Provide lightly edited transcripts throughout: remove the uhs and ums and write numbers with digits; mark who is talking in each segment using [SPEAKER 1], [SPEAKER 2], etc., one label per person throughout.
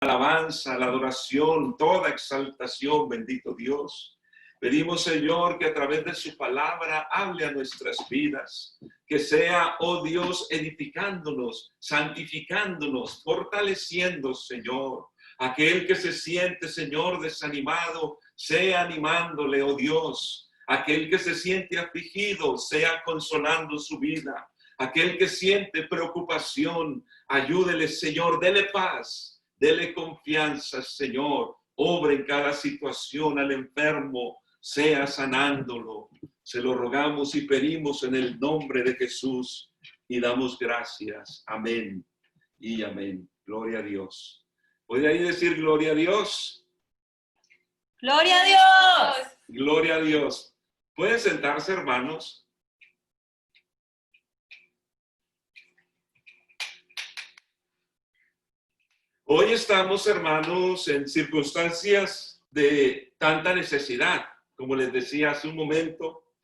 [SPEAKER 1] alabanza, la adoración, toda exaltación, bendito Dios. Pedimos, Señor, que a través de su palabra hable a nuestras vidas, que sea, oh Dios, edificándonos, santificándonos, fortaleciendo, Señor. Aquel que se siente, Señor, desanimado, sea animándole, oh Dios. Aquel que se siente afligido, sea consolando su vida. Aquel que siente preocupación, ayúdele, Señor, dele paz, dele confianza, Señor. Obra en cada situación al enfermo, sea sanándolo. Se lo rogamos y pedimos en el nombre de Jesús y damos gracias. Amén y amén. Gloria a Dios. ¿Puede ahí decir gloria a Dios?
[SPEAKER 2] ¡Gloria a Dios!
[SPEAKER 1] Gloria a Dios. ¿Pueden sentarse, hermanos? Hoy estamos, hermanos, en circunstancias de tanta necesidad, como les decía hace un momento,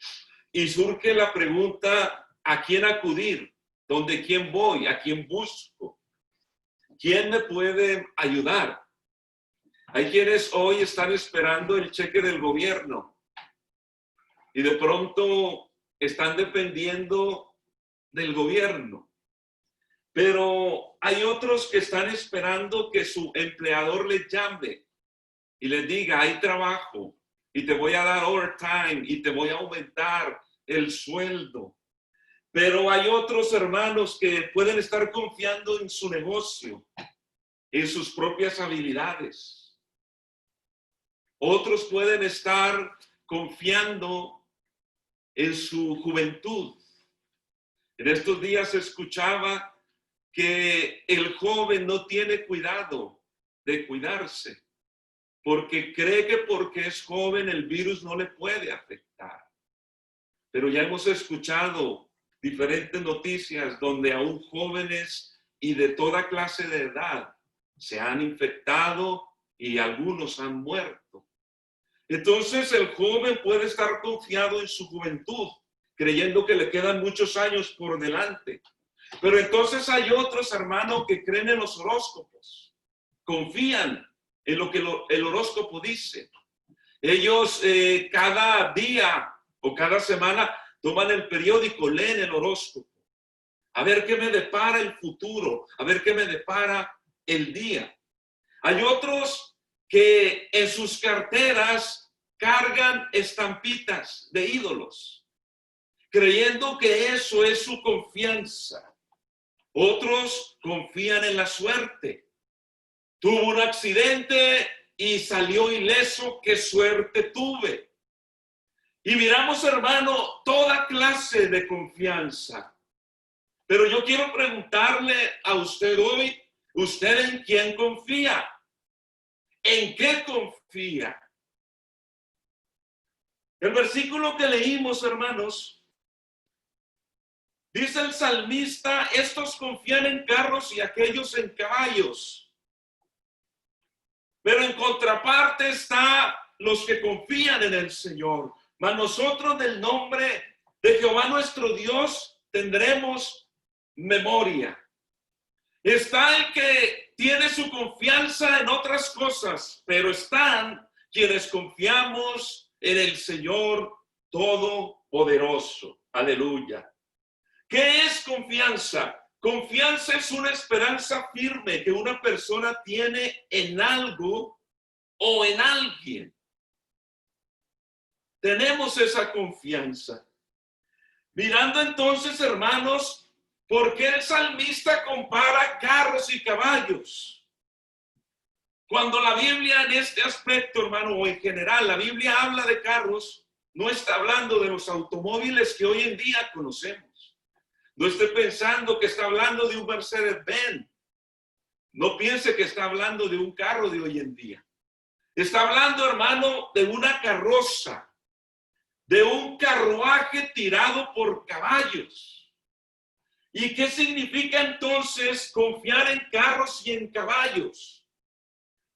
[SPEAKER 1] y surge la pregunta, ¿a quién acudir? ¿Dónde quién voy? ¿A quién busco? ¿Quién me puede ayudar? Hay quienes hoy están esperando el cheque del gobierno y de pronto están dependiendo del gobierno. Pero hay otros que están esperando que su empleador les llame y les diga, hay trabajo y te voy a dar overtime y te voy a aumentar el sueldo. Pero hay otros hermanos que pueden estar confiando en su negocio, en sus propias habilidades. Otros pueden estar confiando en su juventud. En estos días escuchaba que el joven no tiene cuidado de cuidarse, porque cree que porque es joven el virus no le puede afectar. Pero ya hemos escuchado diferentes noticias donde aún jóvenes y de toda clase de edad se han infectado y algunos han muerto. Entonces el joven puede estar confiado en su juventud, creyendo que le quedan muchos años por delante. Pero entonces hay otros, hermanos, que creen en los horóscopos, confían en lo que el horóscopo dice. Ellos cada día o cada semana toman el periódico, leen el horóscopo, a ver qué me depara el futuro, a ver qué me depara el día. Hay otros que en sus carteras cargan estampitas de ídolos, creyendo que eso es su confianza. Otros confían en la suerte. Tuvo un accidente y salió ileso, qué suerte tuve. Y miramos, hermano, toda clase de confianza. Pero yo quiero preguntarle a usted hoy, ¿usted en quién confía? ¿En qué confía? El versículo que leímos, hermanos, dice el salmista, estos confían en carros y aquellos en caballos. Pero en contraparte está los que confían en el Señor. Mas nosotros del nombre de Jehová nuestro Dios tendremos memoria. Está el que tiene su confianza en otras cosas, pero están quienes confiamos en el Señor Todopoderoso. Aleluya. ¿Qué es confianza? Confianza es una esperanza firme que una persona tiene en algo o en alguien. Tenemos esa confianza. Mirando entonces, hermanos, ¿por qué el salmista compara carros y caballos? Cuando la Biblia en este aspecto, hermano, o en general, la Biblia habla de carros, no está hablando de los automóviles que hoy en día conocemos. No esté pensando que está hablando de un Mercedes-Benz. No piense que está hablando de un carro de hoy en día. Está hablando, hermano, de una carroza, de un carruaje tirado por caballos. ¿Y qué significa entonces confiar en carros y en caballos?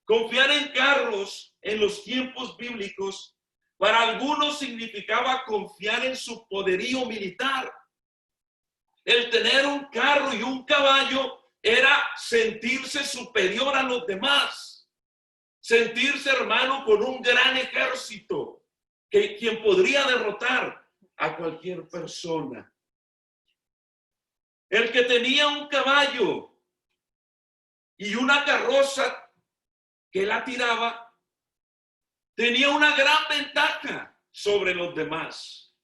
[SPEAKER 1] Confiar en carros en los tiempos bíblicos, para algunos significaba confiar en su poderío militar. El tener un carro y un caballo era sentirse superior a los demás, sentirse, hermano, con un gran ejército, quien podría derrotar a cualquier persona. El que tenía un caballo y una carroza que la tiraba, tenía una gran ventaja sobre los demás.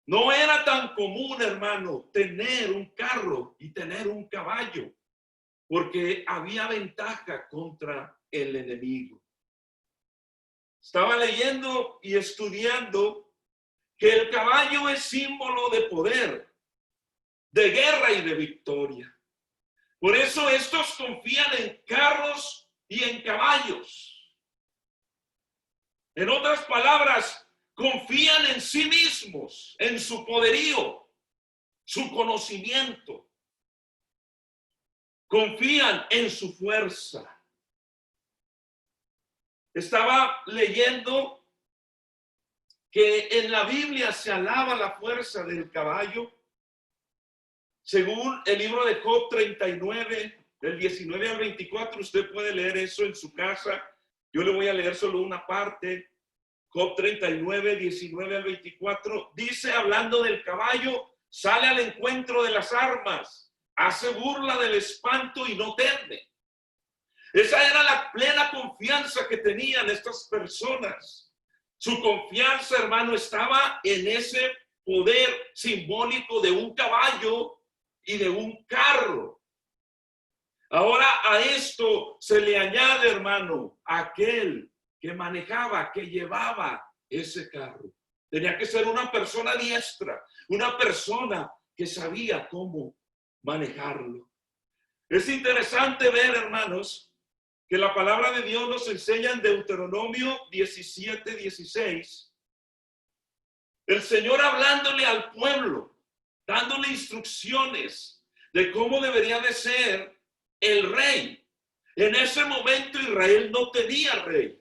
[SPEAKER 1] No era tan común, hermano, tener un carro y tener un caballo, porque había ventaja contra el enemigo. Estaba leyendo y estudiando que el caballo es símbolo de poder, de guerra y de victoria. Por eso estos confían en carros y en caballos. En otras palabras, confían en sí mismos, en su poderío, su conocimiento. Confían en su fuerza. Estaba leyendo que en la Biblia se alaba la fuerza del caballo. Según el libro de Job 39, del 19 al 24, usted puede leer eso en su casa. Yo le voy a leer solo una parte. Job 39, 19 al 24, dice, hablando del caballo, sale al encuentro de las armas, hace burla del espanto y no teme. Esa era la plena confianza que tenían estas personas. Su confianza, hermano, estaba en ese poder simbólico de un caballo y de un carro. Ahora a esto se le añade, hermano, aquel que manejaba, que llevaba ese carro. Tenía que ser una persona diestra, una persona que sabía cómo manejarlo. Es interesante ver, hermanos, que la palabra de Dios nos enseña en Deuteronomio 17, 16. El Señor hablándole al pueblo, dándole instrucciones de cómo debería de ser el rey. En ese momento Israel no tenía rey.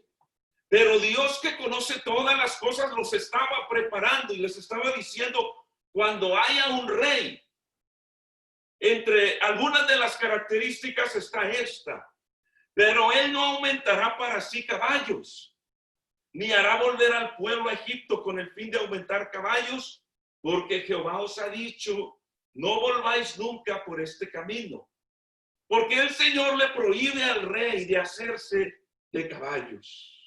[SPEAKER 1] Pero Dios, que conoce todas las cosas, los estaba preparando y les estaba diciendo, cuando haya un rey, entre algunas de las características está esta, pero él no aumentará para sí caballos, ni hará volver al pueblo a Egipto con el fin de aumentar caballos, porque Jehová os ha dicho, no volváis nunca por este camino, porque el Señor le prohíbe al rey de hacerse de caballos.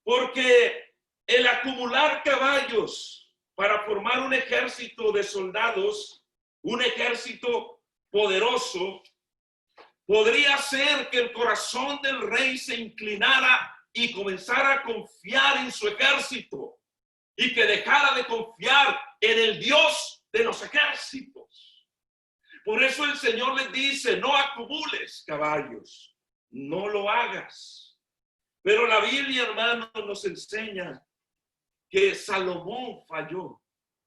[SPEAKER 1] Porque el acumular caballos para formar un ejército de soldados, un ejército poderoso, podría ser que el corazón del rey se inclinara y comenzara a confiar en su ejército y que dejara de confiar en el Dios de los ejércitos. Por eso el Señor les dice, no acumules caballos, no lo hagas. Pero la Biblia, hermano, nos enseña que Salomón falló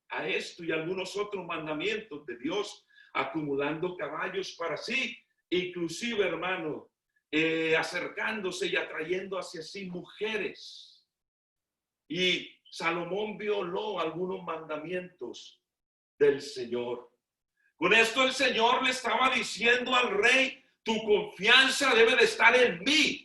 [SPEAKER 1] a esto y algunos otros mandamientos de Dios, acumulando caballos para sí, inclusive, hermano, acercándose y atrayendo hacia sí mujeres. Y Salomón violó algunos mandamientos del Señor. Con esto el Señor le estaba diciendo al rey, tu confianza debe de estar en mí.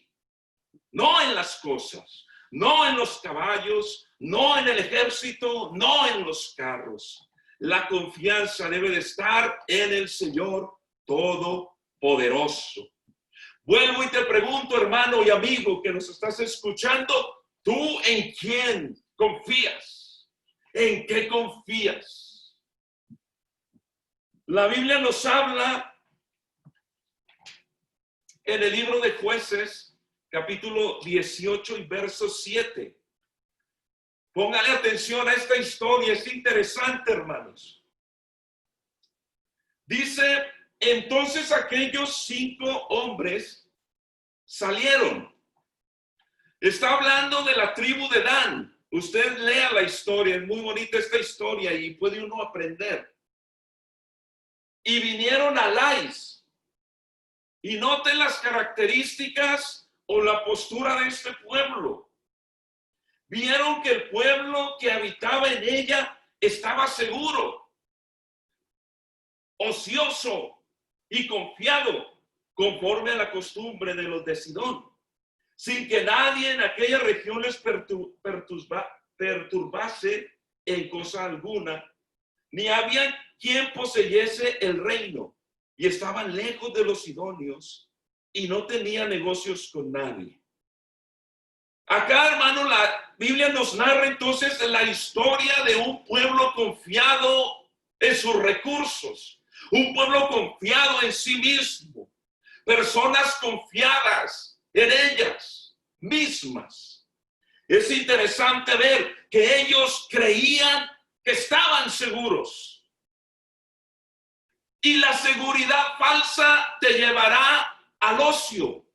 [SPEAKER 1] No en las cosas, no en los caballos, no en el ejército, no en los carros. La confianza debe de estar en el Señor Todopoderoso. Vuelvo y te pregunto, hermano y amigo que nos estás escuchando, ¿tú en quién confías? ¿En qué confías? La Biblia nos habla en el libro de Jueces, capítulo 18 y verso 7. Póngale atención a esta historia, es interesante, hermanos. Dice, entonces aquellos 5 hombres salieron. Está hablando de la tribu de Dan. Usted lea la historia, es muy bonita esta historia y puede uno aprender. Y vinieron a Lais. Y noten las características o la postura de este pueblo. Vieron que el pueblo que habitaba en ella estaba seguro, ocioso, y confiado, conforme a la costumbre de los de Sidón, sin que nadie en aquella región les perturbase en cosa alguna, ni había quien poseyese el reino, y estaban lejos de los sidonios, y no tenían negocios con nadie. Acá, hermano, la Biblia nos narra entonces la historia de un pueblo confiado en sus recursos, un pueblo confiado en sí mismo, personas confiadas en ellas mismas. Es interesante ver que ellos creían que estaban seguros. Y la seguridad falsa te llevará al ocio.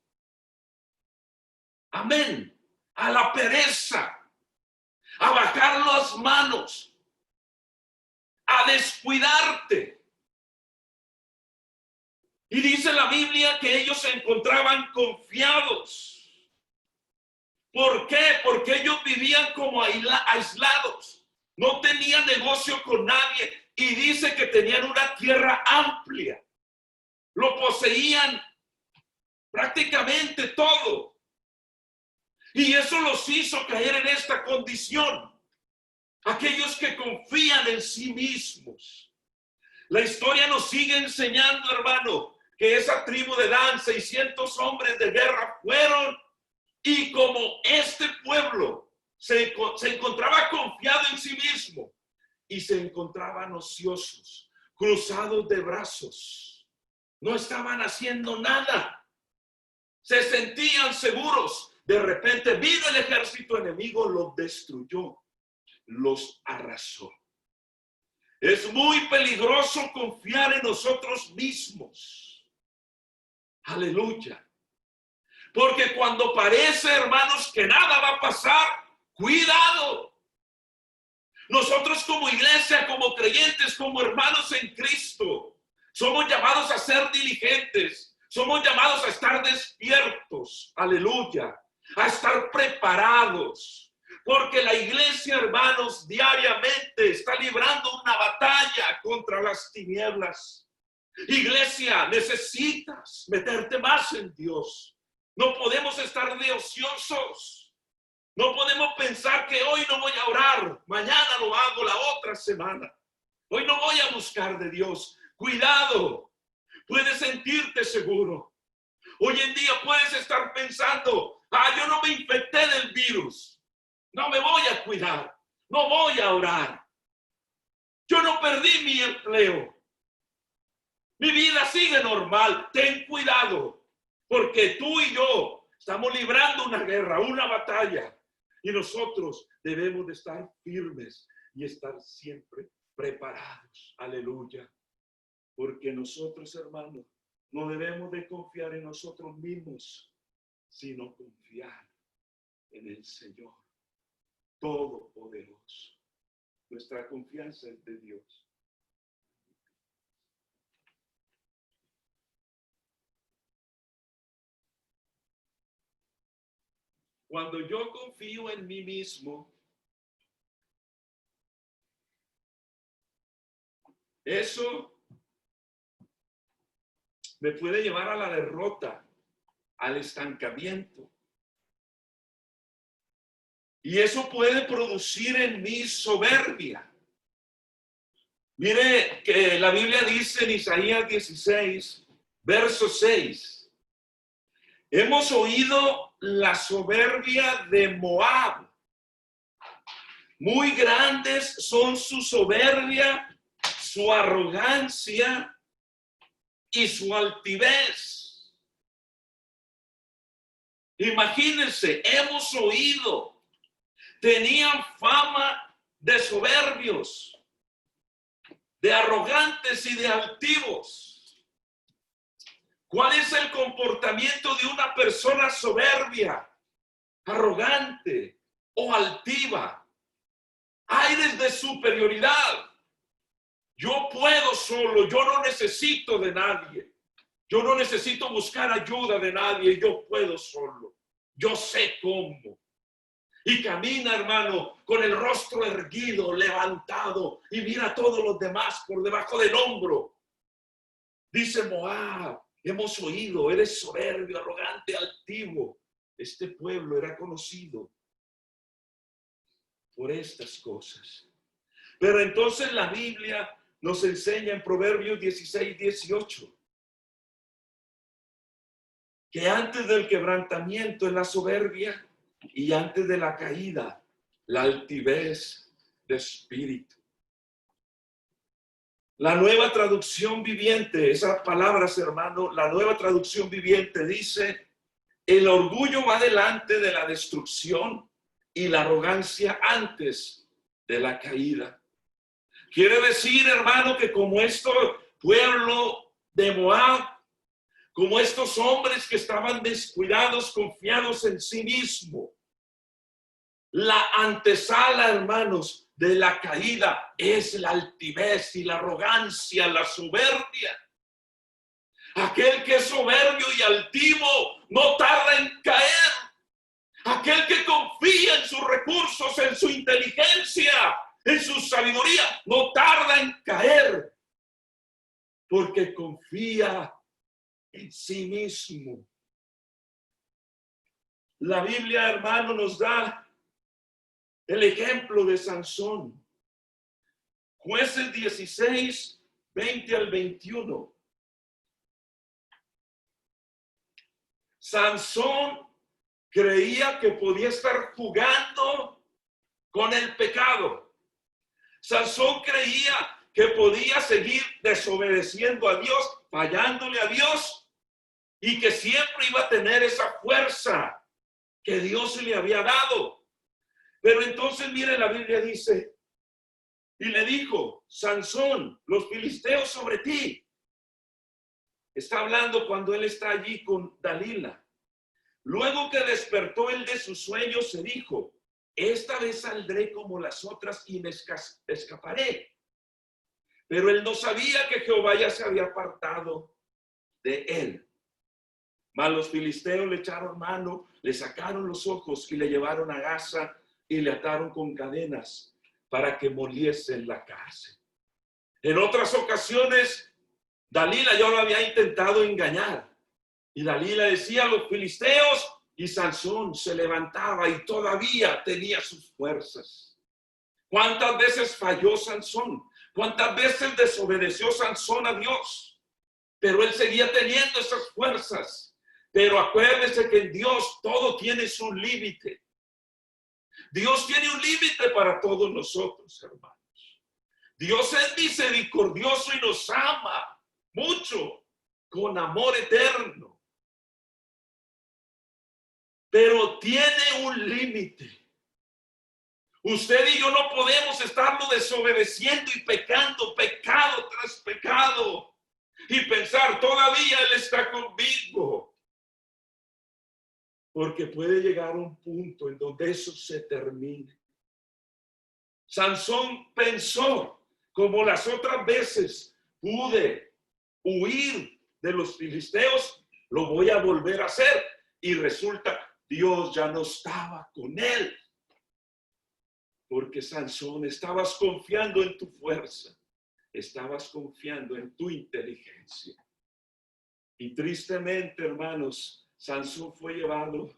[SPEAKER 1] Amén. A la pereza, a bajar las manos, a descuidarte. Y dice la Biblia que ellos se encontraban confiados. ¿Por qué? Porque ellos vivían como aislados, no tenían negocio con nadie, y dice que tenían una tierra amplia, lo poseían prácticamente todo. Y eso los hizo caer en esta condición. Aquellos que confían en sí mismos. La historia nos sigue enseñando, hermano, que esa tribu de Dan, 600 hombres de guerra fueron, y como este pueblo se encontraba confiado en sí mismo y se encontraban ociosos, cruzados de brazos, no estaban haciendo nada, se sentían seguros. De repente vino el ejército enemigo, los destruyó, los arrasó. Es muy peligroso confiar en nosotros mismos. Aleluya. Porque cuando parece, hermanos, que nada va a pasar, cuidado. Nosotros como iglesia, como creyentes, como hermanos en Cristo, somos llamados a ser diligentes. Somos llamados a estar despiertos. Aleluya. A estar preparados, porque la iglesia, hermanos, diariamente está librando una batalla contra las tinieblas. Iglesia, necesitas meterte más en Dios. No podemos estar de ociosos. No podemos pensar que hoy no voy a orar, mañana lo hago la otra semana. Hoy no voy a buscar de Dios. Cuidado, puedes sentirte seguro. Hoy en día puedes estar pensando, yo no me infecté del virus, no me voy a cuidar, no voy a orar. Yo no perdí mi empleo, mi vida sigue normal. Ten cuidado, porque tú y yo estamos librando una guerra, una batalla, y nosotros debemos de estar firmes y estar siempre preparados. Aleluya. Porque nosotros, hermanos, no debemos de confiar en nosotros mismos, sino confiar en el Señor Todopoderoso. Nuestra confianza es de Dios. Cuando yo confío en mí mismo, eso me puede llevar a la derrota, al estancamiento. Y eso puede producir en mí soberbia. Mire que la Biblia dice en Isaías 16, verso 6, hemos oído la soberbia de Moab. Muy grandes son su soberbia, su arrogancia y su altivez. Imagínense, hemos oído, tenían fama de soberbios, de arrogantes y de altivos. ¿Cuál es el comportamiento de una persona soberbia, arrogante o altiva? Aires de superioridad. Yo puedo solo, yo no necesito de nadie. Yo no necesito buscar ayuda de nadie, yo puedo solo. Yo sé cómo. Y camina, hermano, con el rostro erguido, levantado, y mira a todos los demás por debajo del hombro. Dice Moab, hemos oído, eres soberbio, arrogante, altivo. Este pueblo era conocido por estas cosas. Pero entonces la Biblia nos enseña en Proverbios 16:18 que antes del quebrantamiento es la soberbia y antes de la caída la altivez de espíritu. La Nueva Traducción Viviente, esas palabras, hermano, la Nueva Traducción Viviente dice: el orgullo va delante de la destrucción y la arrogancia antes de la caída. Quiere decir, hermano, que como este pueblo de Moab, como estos hombres que estaban descuidados, confiados en sí mismo, la antesala, hermanos, de la caída es la altivez y la arrogancia, la soberbia. Aquel que es soberbio y altivo no tarda en caer. Aquel que confía en sus recursos, en su inteligencia, en su sabiduría, no tarda en caer, porque confía en sí mismo. La Biblia, hermano, nos da el ejemplo de Sansón. Jueces 16, 20 al 21. Sansón creía que podía estar jugando con el pecado. Sansón creía que podía seguir desobedeciendo a Dios, fallándole a Dios, y que siempre iba a tener esa fuerza que Dios le había dado. Pero entonces, mire, la Biblia dice, y le dijo: Sansón, los filisteos sobre ti. Está hablando cuando él está allí con Dalila. Luego que despertó él de su sueño, se dijo: esta vez saldré como las otras y me escaparé. Pero él no sabía que Jehová ya se había apartado de él. Mas los filisteos le echaron mano, le sacaron los ojos y le llevaron a Gaza y le ataron con cadenas para que moliese en la cárcel. En otras ocasiones, Dalila ya lo había intentado engañar. Y Dalila decía a los filisteos, y Sansón se levantaba y todavía tenía sus fuerzas. ¿Cuántas veces falló Sansón? ¿Cuántas veces desobedeció Sansón a Dios? Pero él seguía teniendo esas fuerzas. Pero acuérdese que en Dios todo tiene su límite. Dios tiene un límite para todos nosotros, hermanos. Dios es misericordioso y nos ama mucho, con amor eterno. Pero tiene un límite. Usted y yo no podemos estarlo desobedeciendo y pecando, pecado tras pecado, y pensar todavía Él está conmigo. Porque puede llegar a un punto en donde eso se termine. Sansón pensó, como las otras veces pude huir de los filisteos, lo voy a volver a hacer. Y resulta, Dios ya no estaba con él. Porque Sansón, estabas confiando en tu fuerza, estabas confiando en tu inteligencia. Y tristemente, hermanos, Sansón fue llevado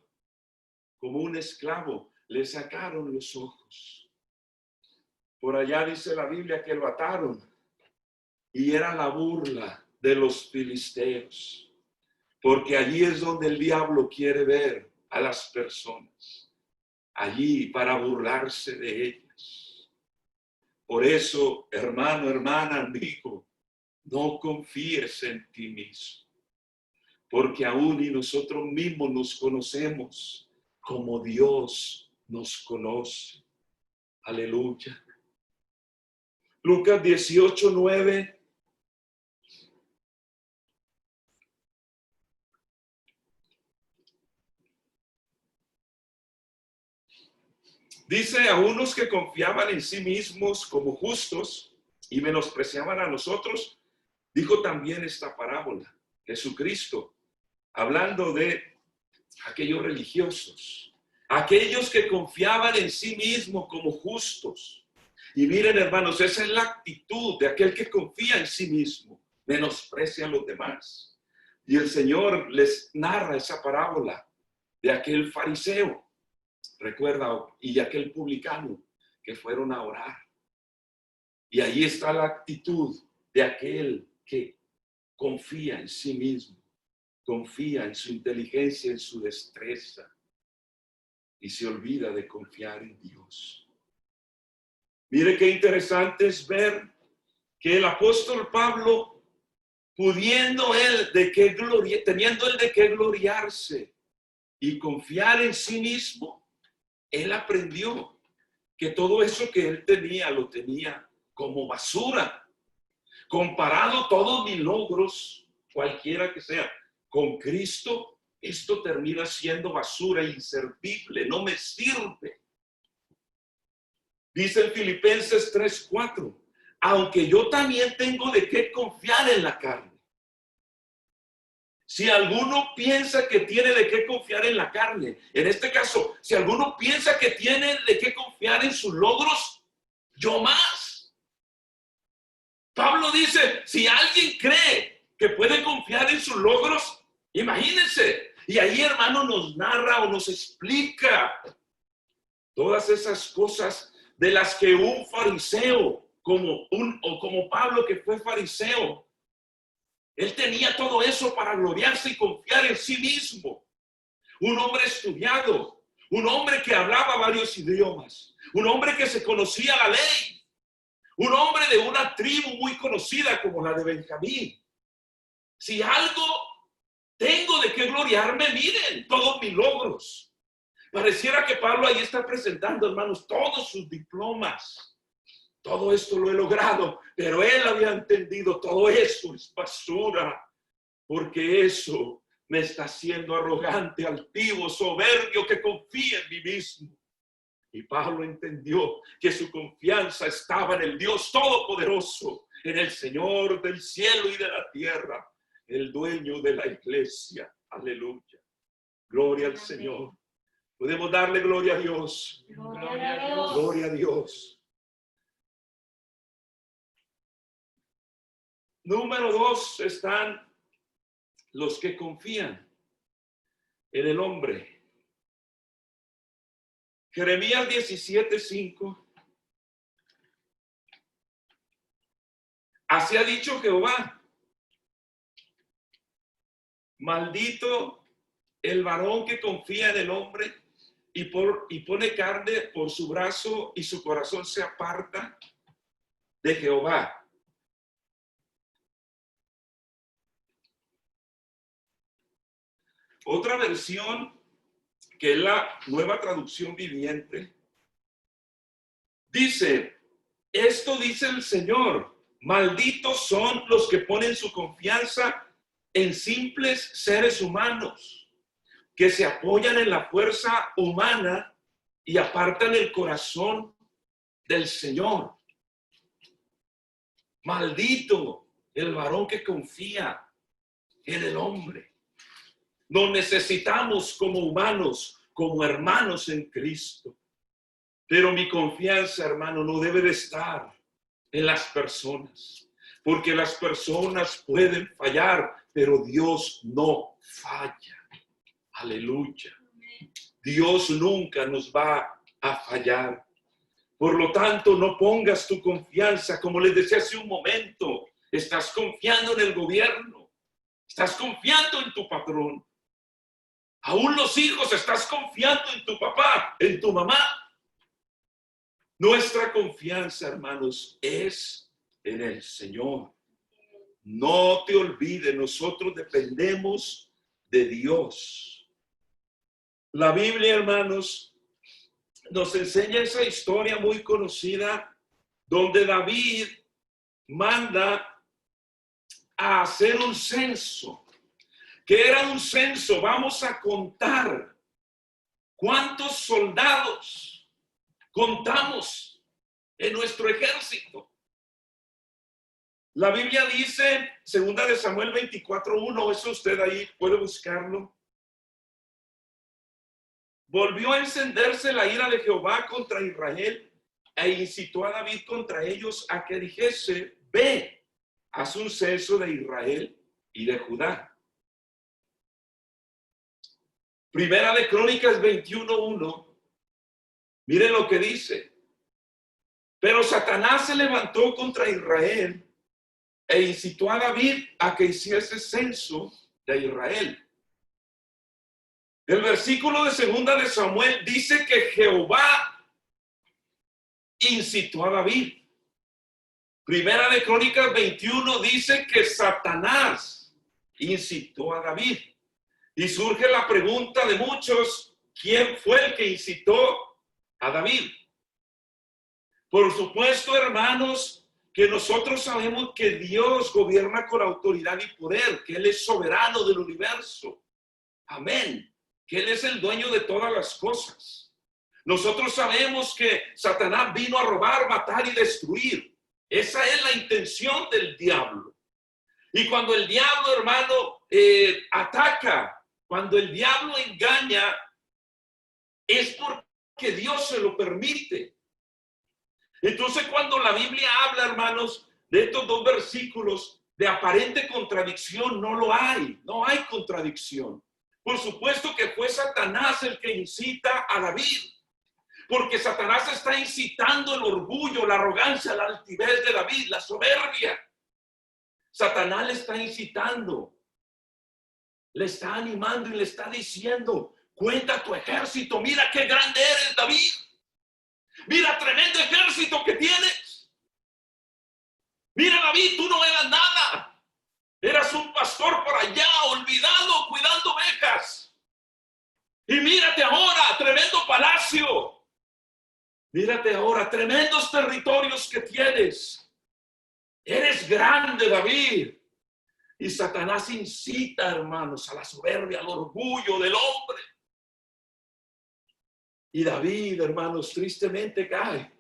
[SPEAKER 1] como un esclavo, le sacaron los ojos. Por allá dice la Biblia que lo ataron y era la burla de los filisteos, porque allí es donde el diablo quiere ver a las personas, allí para burlarse de ellas. Por eso, hermano, hermana, amigo, no confíes en ti mismo, porque aún y nosotros mismos nos conocemos como Dios nos conoce. Aleluya. Lucas 18:9. Dice: a unos que confiaban en sí mismos como justos y menospreciaban a nosotros, dijo también esta parábola. Jesucristo, hablando de aquellos religiosos, aquellos que confiaban en sí mismos como justos. Y miren, hermanos, esa es la actitud de aquel que confía en sí mismo. menosprecia a los demás. Y el Señor les narra esa parábola de aquel fariseo, recuerda, y aquel publicano que fueron a orar. Y ahí está la actitud de aquel que confía en sí mismo, confía en su inteligencia, en su destreza, y se olvida de confiar en Dios. Mire qué interesante es ver que el apóstol Pablo, teniendo él de qué gloriarse y confiar en sí mismo, él aprendió que todo eso que él tenía, lo tenía como basura. Comparado todos mis logros, cualquiera que sea, con Cristo, esto termina siendo basura inservible, no me sirve. Dice en Filipenses 3:4, aunque yo también tengo de qué confiar en la carne. Si alguno piensa que tiene de qué confiar en la carne, en este caso, si alguno piensa que tiene de qué confiar en sus logros, yo más. Pablo dice, si alguien cree que puede confiar en sus logros, imagínense. Y ahí, hermano, nos narra o nos explica todas esas cosas de las que un fariseo, como Pablo, que fue fariseo, él tenía todo eso para gloriarse y confiar en sí mismo. Un hombre estudiado, un hombre que hablaba varios idiomas, un hombre que se conocía la ley, un hombre de una tribu muy conocida como la de Benjamín. Si algo tengo de qué gloriarme, miren todos mis logros. Pareciera que Pablo ahí está presentando, hermanos, todos sus diplomas. Todo esto lo he logrado, pero él había entendido, todo eso es basura, porque eso me está haciendo arrogante, altivo, soberbio, que confía en mí mismo. Y Pablo entendió que su confianza estaba en el Dios Todopoderoso, en el Señor del cielo y de la tierra, el dueño de la iglesia. Aleluya. Gloria al Señor. Podemos darle gloria a Dios.
[SPEAKER 2] Gloria a Dios.
[SPEAKER 1] Gloria a Dios. Número 2 están los que confían en el hombre. Jeremías 17:5. Así ha dicho Jehová: maldito el varón que confía en el hombre y pone carne por su brazo y su corazón se aparta de Jehová. Otra versión, que es la Nueva Traducción Viviente, dice: esto dice el Señor, malditos son los que ponen su confianza en simples seres humanos, que se apoyan en la fuerza humana y apartan el corazón del Señor. Maldito el varón que confía en el hombre. Nos necesitamos como humanos, como hermanos en Cristo. Pero mi confianza, hermano, no debe de estar en las personas, porque las personas pueden fallar, pero Dios no falla. Aleluya. Dios nunca nos va a fallar. Por lo tanto, no pongas tu confianza, como les decía hace un momento, estás confiando en el gobierno, estás confiando en tu patrón. Aún los hijos, estás confiando en tu papá, en tu mamá. Nuestra confianza, hermanos, es en el Señor. No te olvides, nosotros dependemos de Dios. La Biblia, hermanos, nos enseña esa historia muy conocida donde David manda a hacer un censo. ¿Qué era un censo? Vamos a contar cuántos soldados contamos en nuestro ejército. La Biblia dice, 2 de Samuel 24:1, eso usted ahí puede buscarlo. Volvió a encenderse la ira de Jehová contra Israel e incitó a David contra ellos a que dijese: ve, haz un censo de Israel y de Judá. Primera de Crónicas 21:1. Miren lo que dice. Pero Satanás se levantó contra Israel e incitó a David a que hiciese censo de Israel. El versículo de 2 de Samuel dice que Jehová incitó a David. Primera de Crónicas 21 dice que Satanás incitó a David. Y surge la pregunta de muchos, ¿quién fue el que incitó a David? Por supuesto, hermanos, que nosotros sabemos que Dios gobierna con autoridad y poder, que Él es soberano del universo. Amén. Que Él es el dueño de todas las cosas. Nosotros sabemos que Satanás vino a robar, matar y destruir. Esa es la intención del diablo. Y cuando el diablo, hermano, ataca, cuando el diablo engaña, es porque Dios se lo permite. Entonces, cuando la Biblia habla, hermanos, de estos dos versículos de aparente contradicción, no lo hay. No hay contradicción. Por supuesto que fue Satanás el que incita a David. Porque Satanás está incitando el orgullo, la arrogancia, la altivez de David, la soberbia. Satanás le está incitando, le está animando y le está diciendo, cuenta tu ejército, mira qué grande eres, David. Mira tremendo ejército que tienes. Mira, David, tú no eras nada. Eras un pastor por allá, olvidado, cuidando ovejas. Y mírate ahora, tremendo palacio. Mírate ahora, tremendos territorios que tienes. Eres grande, David. Y Satanás incita, hermanos, a la soberbia, al orgullo del hombre. Y David, hermanos, tristemente cae.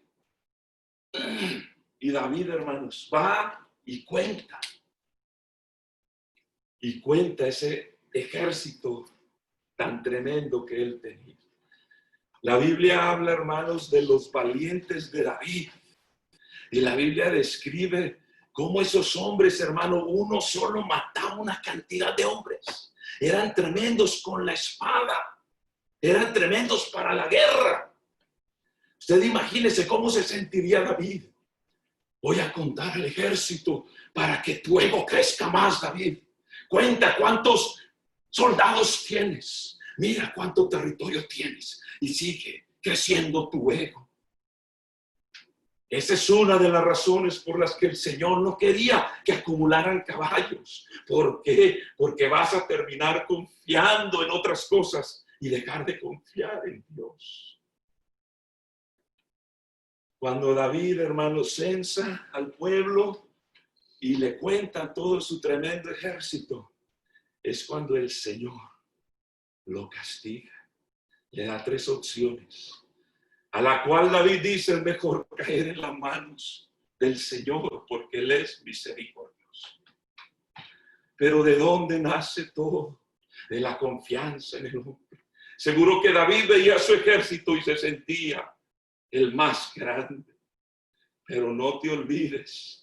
[SPEAKER 1] Y David, hermanos, va y cuenta. Y cuenta ese ejército tan tremendo que él tenía. La Biblia habla, hermanos, de los valientes de David. Y la Biblia describe cómo esos hombres, hermano, uno solo mataba una cantidad de hombres. Eran tremendos con la espada. Eran tremendos para la guerra. Usted imagínese cómo se sentiría David. Voy a contar al ejército para que tu ego crezca más, David. Cuenta cuántos soldados tienes. Mira cuánto territorio tienes. Y sigue creciendo tu ego. Esa es una de las razones por las que el Señor no quería que acumularan caballos. ¿Por qué? Porque vas a terminar confiando en otras cosas y dejar de confiar en Dios. Cuando David, hermano, censa al pueblo y le cuenta todo su tremendo ejército, es cuando el Señor lo castiga. Le da 3 opciones, a la cual David dice: es mejor caer en las manos del Señor, porque Él es misericordioso. Pero ¿de dónde nace todo? De la confianza en el hombre. Seguro que David veía a su ejército y se sentía el más grande. Pero no te olvides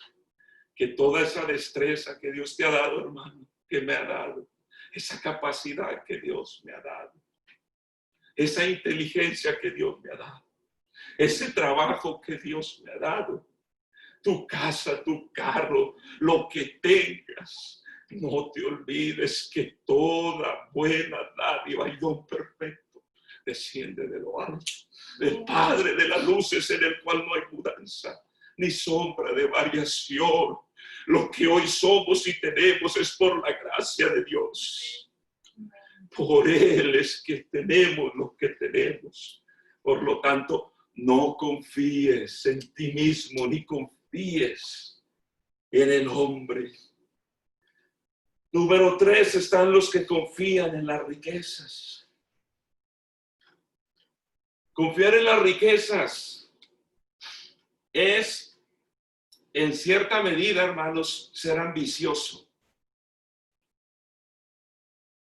[SPEAKER 1] que toda esa destreza que Dios te ha dado, hermano, que me ha dado, esa capacidad que Dios me ha dado, esa inteligencia que Dios me ha dado, ese trabajo que Dios me ha dado, tu casa, tu carro, lo que tengas, no te olvides que toda buena dádiva y don perfecto desciende de lo alto, del Padre de las luces, en el cual no hay mudanza ni sombra de variación. Lo que hoy somos y tenemos es por la gracia de Dios. Por Él es que tenemos lo que tenemos. Por lo tanto, no confíes en ti mismo, ni confíes en el hombre. Número 3, están los que confían en las riquezas. Confiar en las riquezas es, en cierta medida, hermanos, ser ambicioso.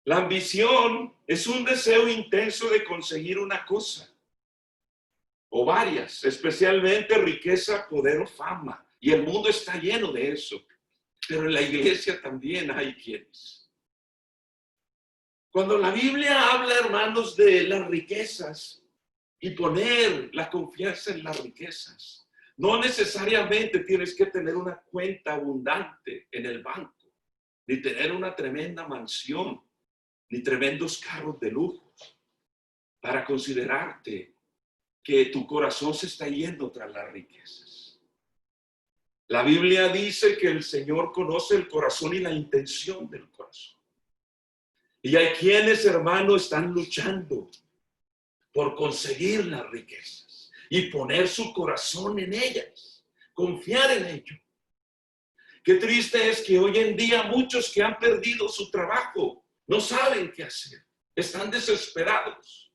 [SPEAKER 1] La ambición es un deseo intenso de conseguir una cosa o varias, especialmente riqueza, poder o fama. Y el mundo está lleno de eso. Pero en la iglesia también hay quienes. Cuando la Biblia habla, hermanos, de las riquezas y poner la confianza en las riquezas, no necesariamente tienes que tener una cuenta abundante en el banco, ni tener una tremenda mansión, ni tremendos carros de lujos, para considerarte que tu corazón se está yendo tras las riquezas. La Biblia dice que el Señor conoce el corazón y la intención del corazón. Y hay quienes, hermanos, están luchando por conseguir las riquezas y poner su corazón en ellas, confiar en ello. Qué triste es que hoy en día muchos que han perdido su trabajo no saben qué hacer, están desesperados.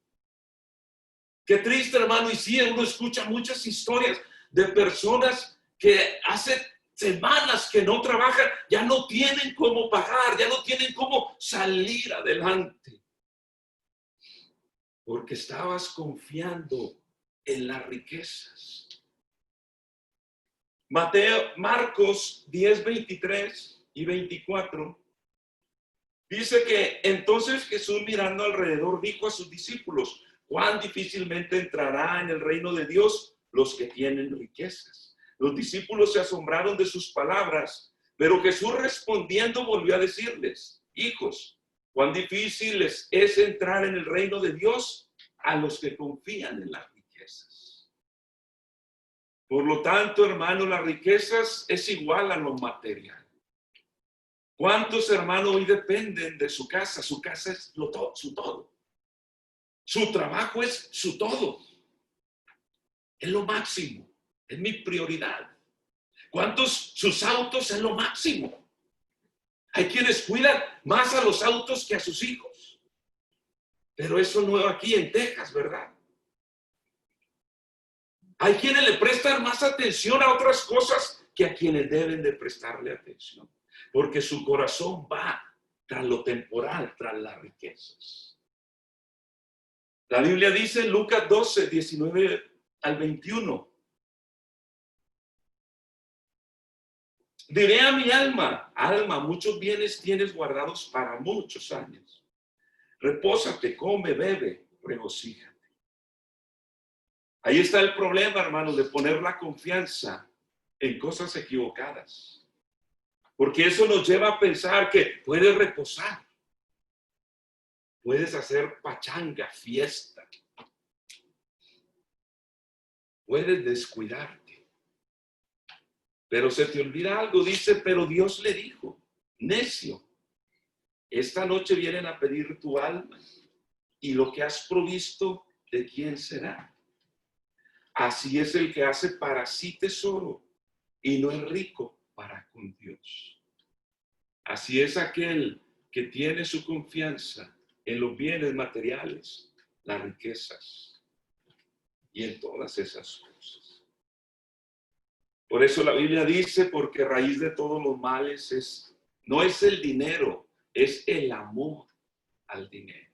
[SPEAKER 1] Qué triste, hermano, y sí, uno escucha muchas historias de personas que hace semanas que no trabajan, ya no tienen cómo pagar, ya no tienen cómo salir adelante. Porque estabas confiando en las riquezas. Marcos 10, 23 y 24 dice que entonces Jesús, mirando alrededor, dijo a sus discípulos: cuán difícilmente entrará en el reino de Dios los que tienen riquezas. Los discípulos se asombraron de sus palabras, pero Jesús respondiendo volvió a decirles: hijos, cuán difícil es entrar en el reino de Dios a los que confían en las riquezas. Por lo tanto, hermano, las riquezas es igual a lo material. ¿Cuántos, hermanos, hoy dependen de su casa? Su casa es su todo. Su trabajo es su todo. Es lo máximo. Es mi prioridad. ¿Cuántos sus autos es lo máximo? Hay quienes cuidan más a los autos que a sus hijos. Pero eso no es aquí en Texas, ¿verdad? Hay quienes le prestan más atención a otras cosas que a quienes deben de prestarle atención. Porque su corazón va tras lo temporal, tras las riquezas. La Biblia dice en Lucas 12, 19 al 21. Diré a mi alma, alma, muchos bienes tienes guardados para muchos años. Repósate, come, bebe, regocíjate. Ahí está el problema, hermanos, de poner la confianza en cosas equivocadas. Porque eso nos lleva a pensar que puedes reposar. Puedes hacer pachanga, fiesta. Puedes descuidarte. Pero se te olvida algo, dice, pero Dios le dijo: necio, esta noche vienen a pedir tu alma, y lo que has provisto, ¿de quién será? Así es el que hace para sí tesoro y no es rico para con Dios. Así es aquel que tiene su confianza en los bienes materiales, las riquezas y en todas esas cosas. Por eso la Biblia dice, porque raíz de todos los males no es el dinero, es el amor al dinero.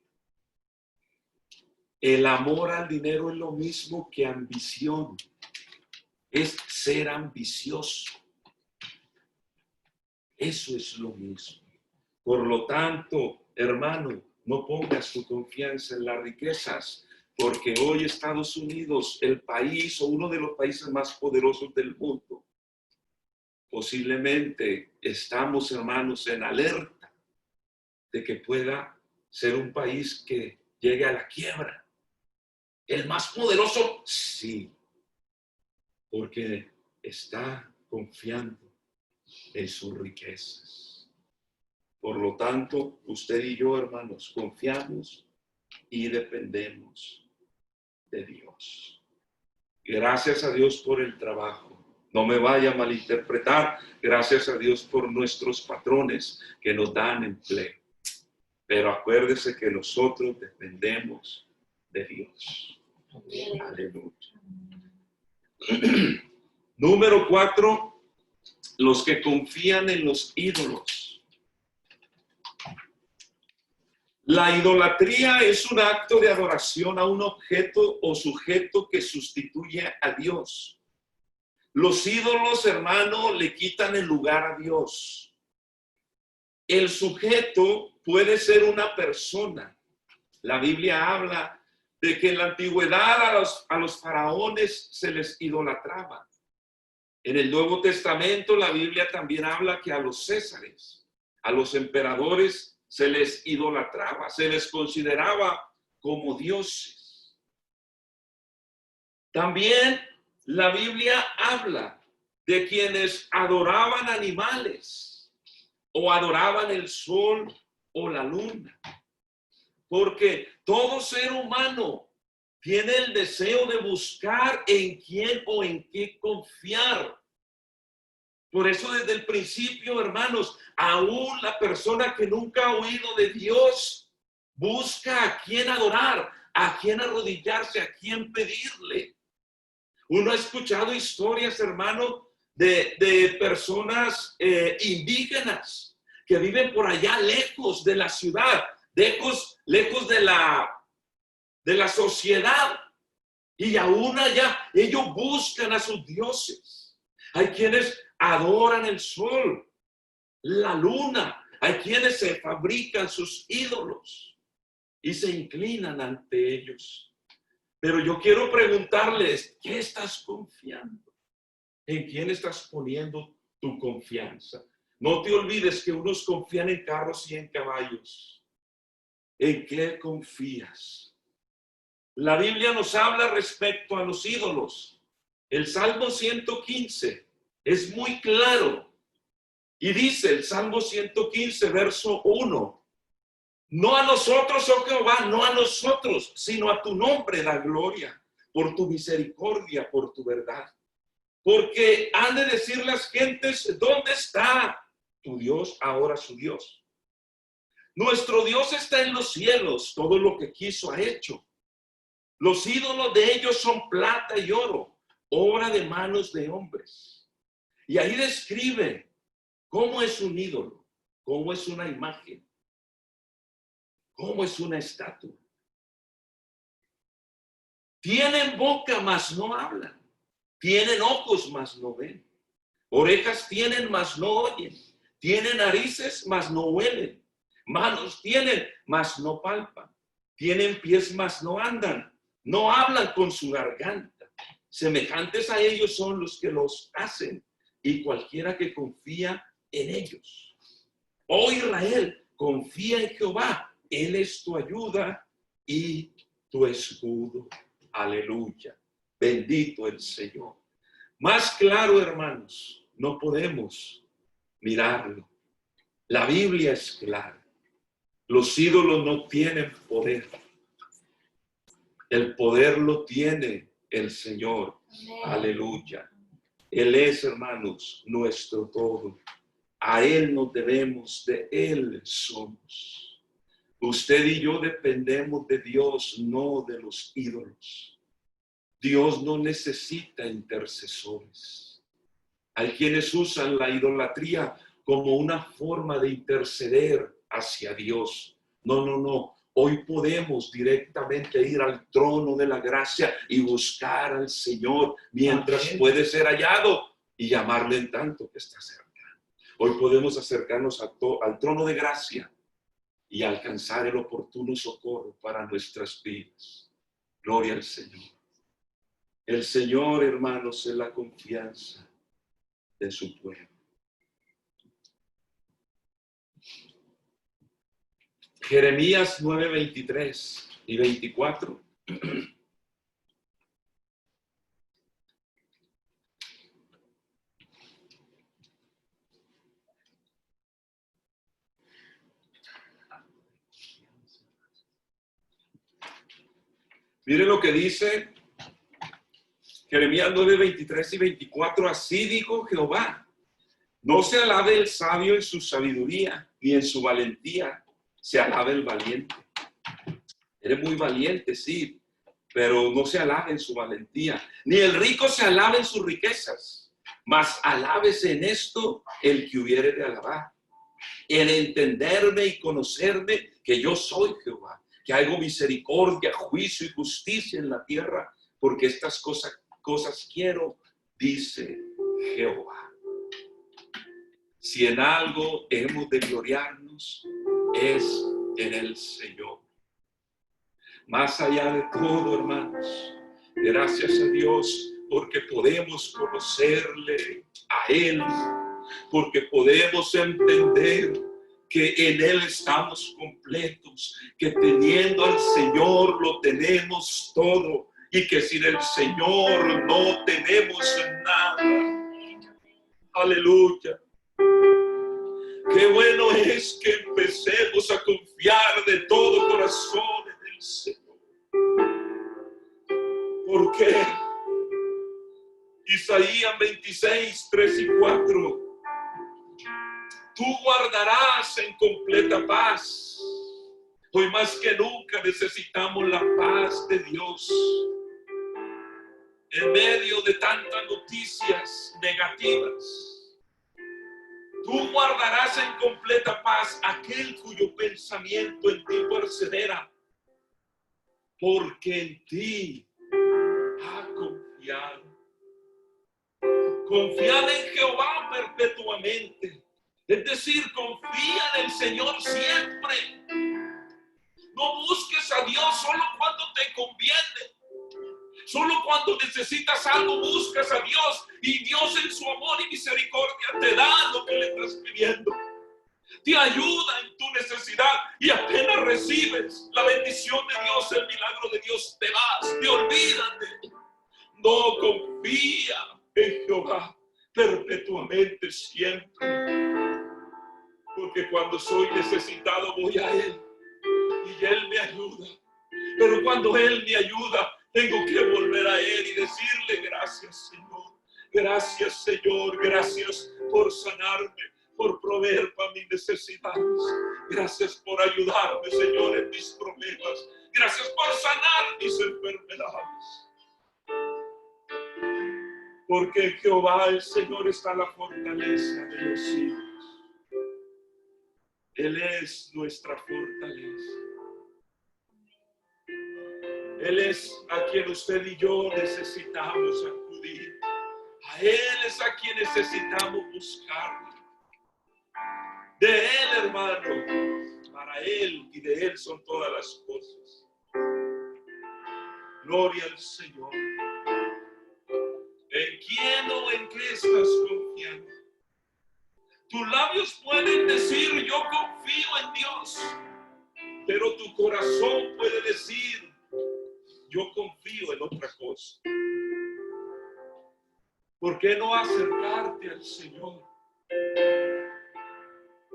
[SPEAKER 1] El amor al dinero es lo mismo que ambición, es ser ambicioso. Eso es lo mismo. Por lo tanto, hermano, no pongas tu confianza en las riquezas, porque hoy Estados Unidos, el país o uno de los países más poderosos del mundo, posiblemente estamos, hermanos, en alerta de que pueda ser un país que llegue a la quiebra. ¿El más poderoso? Sí, porque está confiando en sus riquezas. Por lo tanto, usted y yo, hermanos, confiamos y dependemos de Dios. Gracias a Dios por el trabajo. No me vaya a malinterpretar. Gracias a Dios por nuestros patrones que nos dan empleo. Pero acuérdese que nosotros dependemos de Dios. Aleluya. Número 4, los que confían en los ídolos. La idolatría es un acto de adoración a un objeto o sujeto que sustituye a Dios. Los ídolos, hermano, le quitan el lugar a Dios. el sujeto puede ser una persona. La Biblia habla de que en la antigüedad a los faraones se les idolatraba. En el Nuevo Testamento la Biblia también habla que a los césares, a los emperadores se les idolatraba, se les consideraba como dioses. También la Biblia habla de quienes adoraban animales o adoraban el sol o la luna. Porque todo ser humano tiene el deseo de buscar en quién o en qué confiar. Por eso desde el principio, hermanos, aún la persona que nunca ha oído de Dios busca a quién adorar, a quién arrodillarse, a quién pedirle. Uno ha escuchado historias, hermano, de personas indígenas que viven por allá lejos de la ciudad, lejos de la sociedad, y aún allá ellos buscan a sus dioses. Hay quienes adoran el sol, la luna, hay quienes se fabrican sus ídolos y se inclinan ante ellos. Pero yo quiero preguntarles, ¿qué estás confiando? ¿En quién estás poniendo tu confianza? No te olvides que unos confían en carros y en caballos. ¿En qué confías? La Biblia nos habla respecto a los ídolos. El Salmo 115 es muy claro. Y dice el Salmo 115, verso 1. No a nosotros, oh Jehová, no a nosotros, sino a tu nombre da gloria, por tu misericordia, por tu verdad. Porque han de decir las gentes, ¿dónde está tu Dios, ahora su Dios? Nuestro Dios está en los cielos, todo lo que quiso ha hecho. Los ídolos de ellos son plata y oro, obra de manos de hombres. Y ahí describe cómo es un ídolo, cómo es una imagen, cómo es una estatua. Tienen boca, mas no hablan. Tienen ojos, mas no ven. Orejas tienen, mas no oyen. Tienen narices, mas no huelen. Manos tienen, mas no palpan. Tienen pies, mas no andan. No hablan con su garganta. Semejantes a ellos son los que los hacen, y cualquiera que confía en ellos. Oh Israel, confía en Jehová. Él es tu ayuda y tu escudo. Aleluya. Bendito el Señor. Más claro, hermanos, no podemos mirarlo. La Biblia es clara. Los ídolos no tienen poder. El poder lo tiene el Señor. Amén. Aleluya. Él es, hermanos, nuestro todo. A Él nos debemos, de Él somos. Usted y yo dependemos de Dios, no de los ídolos. Dios no necesita intercesores. Hay quienes usan la idolatría como una forma de interceder hacia Dios. No, no, no. Hoy podemos directamente ir al trono de la gracia y buscar al Señor mientras Amén. Puede ser hallado y llamarle en tanto que está cerca. Hoy podemos acercarnos al trono de gracia y alcanzar el oportuno socorro para nuestras vidas. Gloria al Señor. El Señor, hermanos, es la confianza de su pueblo. Jeremías 9, 23 y 24. Mire lo que dice Jeremías 9, 23 y 24. Así dijo Jehová: no se alabe el sabio en su sabiduría, ni en su valentía se alabe el valiente. Eres muy valiente, sí, pero no se alabe en su valentía. Ni el rico se alabe en sus riquezas, mas alábese en esto el que hubiere de alabar. En entenderme y conocerme que yo soy Jehová, que hago misericordia, juicio y justicia en la tierra, porque estas cosas quiero, dice Jehová. Si en algo hemos de gloriarnos, es en el Señor. Más allá de todo, hermanos, gracias a Dios porque podemos conocerle a Él, porque podemos entender que en Él estamos completos, que teniendo al Señor lo tenemos todo y que sin el Señor no tenemos nada. Aleluya. Qué bueno es que empecemos a confiar de todo corazón en el Señor. ¿Por qué? Isaías 26, 3 y 4. Tú guardarás en completa paz. Hoy más que nunca necesitamos la paz de Dios. En medio de tantas noticias negativas, tú guardarás en completa paz aquel cuyo pensamiento en ti persevera, porque en ti ha confiado. Confiad en Jehová perpetuamente. Es decir, confía en el Señor siempre. No busques a Dios solo cuando te conviene. Solo cuando necesitas algo buscas a Dios y Dios en su amor y misericordia te da lo que le estás pidiendo. Te ayuda en tu necesidad y apenas recibes la bendición de Dios, el milagro de Dios, te vas, te olvidas de Él. No, confía en Jehová perpetuamente siempre. Porque cuando soy necesitado voy a Él y Él me ayuda. Pero cuando Él me ayuda, tengo que volver a Él y decirle gracias, Señor. Gracias, Señor. Gracias por sanarme, por proveer para mis necesidades. Gracias por ayudarme, Señor, en mis problemas. Gracias por sanar mis enfermedades. Porque en Jehová el Señor está la fortaleza de los hijos. Él es nuestra fortaleza. Él es a quien usted y yo necesitamos acudir. A Él es a quien necesitamos buscar. De Él, hermano, para Él y de Él son todas las cosas. Gloria al Señor. ¿En quién o en qué estás confiando? Tus labios pueden decir yo confío en Dios, pero tu corazón puede decir yo confío en otra cosa. ¿Por qué no acercarte al Señor?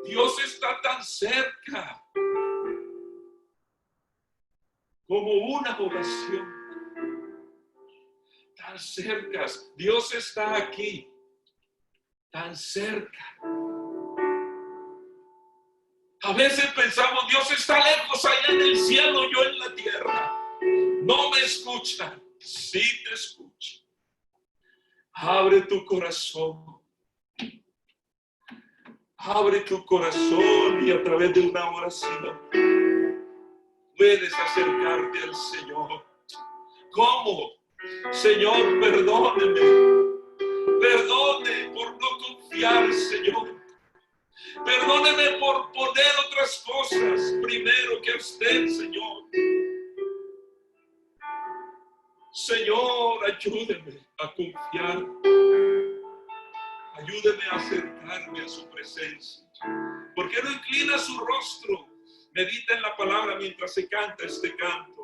[SPEAKER 1] Dios está tan cerca como una oración. Tan cerca. Dios está aquí, tan cerca. A veces pensamos, Dios está lejos allá en el cielo, yo en la tierra. No me escucha, sí te escucha. Abre tu corazón. Abre tu corazón y a través de una oración puedes acercarte al Señor. ¿Cómo? Señor, perdóneme. Perdone por no confiar, Señor. Perdóneme por poner otras cosas primero que a usted, Señor. Señor, ayúdeme a confiar. Ayúdeme a acercarme a su presencia. ¿Por qué no inclina su rostro? Medita en la palabra mientras se canta este canto.